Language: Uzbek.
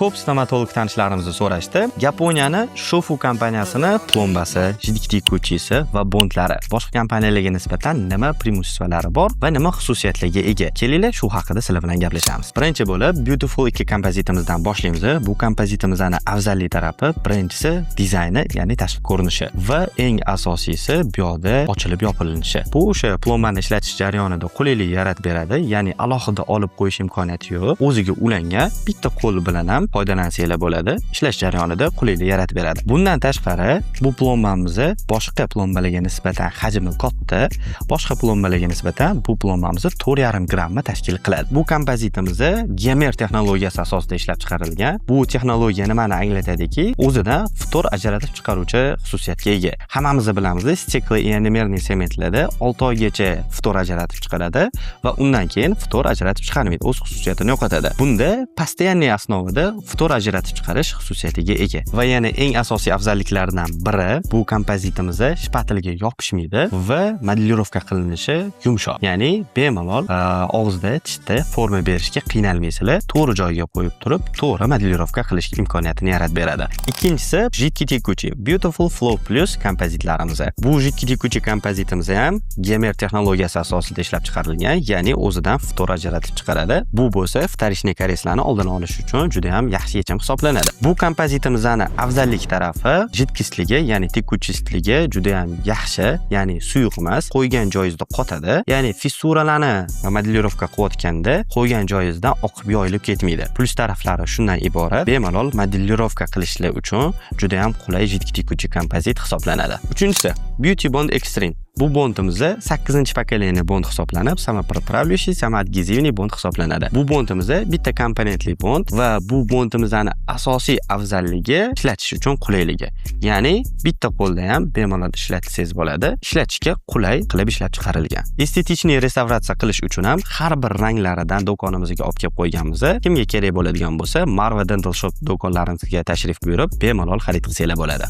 Ko'p stomatolog tanishlarimizni so'rashdi. Yaponiyani Shofu kompaniyasini plombasi, jiddiy va bondlari boshqa kompaniyalarga nisbatan nima preimуществолari bor va nima xususiyatlarga ega? Kelinglar shu haqida sizlar bilan gaplashamiz. Birinchi bo'lib Beautiful 2 kompozitimizdan boshlaymiz. Bu kompozitimizning afzalli tarafi birinchisi dizayni, ya'ni tashqi ko'rinishi va eng asosiysi bu yerda ochilib yopilinishi. Bu o'sha plombani ishlatish jarayonida qulaylik yaratib beradi, ya'ni alohida olib qo'yish imkoniyati yo'q. O'ziga ulangan bitta qo'l bilan ham foydalansanglar bo'ladi. Ishlash jarayonida qulaylik yaratib beradi. Bundan tashqari, bu plombamiz boshqa plombalarga nisbatan hajmi katta, boshqa plombalarga nisbatan bu plombamiz 4,5 grammni tashkil qiladi. Bu kompozitimiz Gemer texnologiyasi asosida ishlab chiqarilgan. Bu texnologiya nimani anglatadiki, o'zidan ftor ajratib chiqaruvchi xususiyatga ega. Hammamiz bilamiz, steklo ionomerniy sementlarda 6 oygacha ftor ajratib chiqaradi va undan keyin ftor ajratib chiqarmaydi, o'z xususiyatini yo'qotadi. Bunda постоянный asnovida ftor ajratib chiqarish xususiyatiga ega. Va yana eng asosiy afzalliklaridan biri, bu kompozitimiz shpatelga yopishmaydi va modelovka qilinishi yumshoq. Ya'ni bemalol og'izda, tishda forma berishga qiynalmaysizlar. To'g'ri joyiga qo'yib turib, to'g'ri modelovka qilish imkoniyatini yaratib beradi. Ikkinchisi jiddiy tekuvchi Beautiful Flow Plus kompozitlarimiz. Bu jiddiy tekuvchi kompozitimiz ham Gemer texnologiyasi asosida ishlab chiqarilgan, ya'ni o'zidan ftor ajratib chiqaradi. Bu bo'lsa вторичный kariyeslarni oldini olish uchun juda ham yaxshi yechim hisoblanadi. Bu kompozitimizning afzallik tarafi jidkistligi, ya'ni tekuvchistligi juda ham yaxshi, ya'ni suyuq emas, qo'ygan joyingizda qotadi. Ya'ni fissuralarni modelovka qilayotganda qo'ygan joyingizdan oqib yoyilib ketmaydi. Plus taraflari shundan iborat, bemalol modelovka qilishlar uchun juda ham qulay jiddiy tekuvchi kompozit hisoblanadi. Uchinchisi, Beauty Bond Extreme. Bu bondimiz 8-pokoleniya bond hisoblanib, samopropravляющий, samoadgezivniy bond hisoblanadi. Bu bondimiz bitta komponentli bond va bu bondimizning asosiy afzalligi ishlatish uchun qulayligi. Ya'ni bitta qo'lda ham bemalol ishlatsangiz bo'ladi. Ishlatishga qulay qilib ishlab chiqarilgan. Estetik restavratsiya qilish uchun ham har bir ranglaridan do'konimizga olib kelib qo'yganmiz. Kimga kerak bo'ladigan bo'lsa, Marva Dental Shop do'konlarimizga tashrif buyurib, bemalol xarid qilsanglar bo'ladi.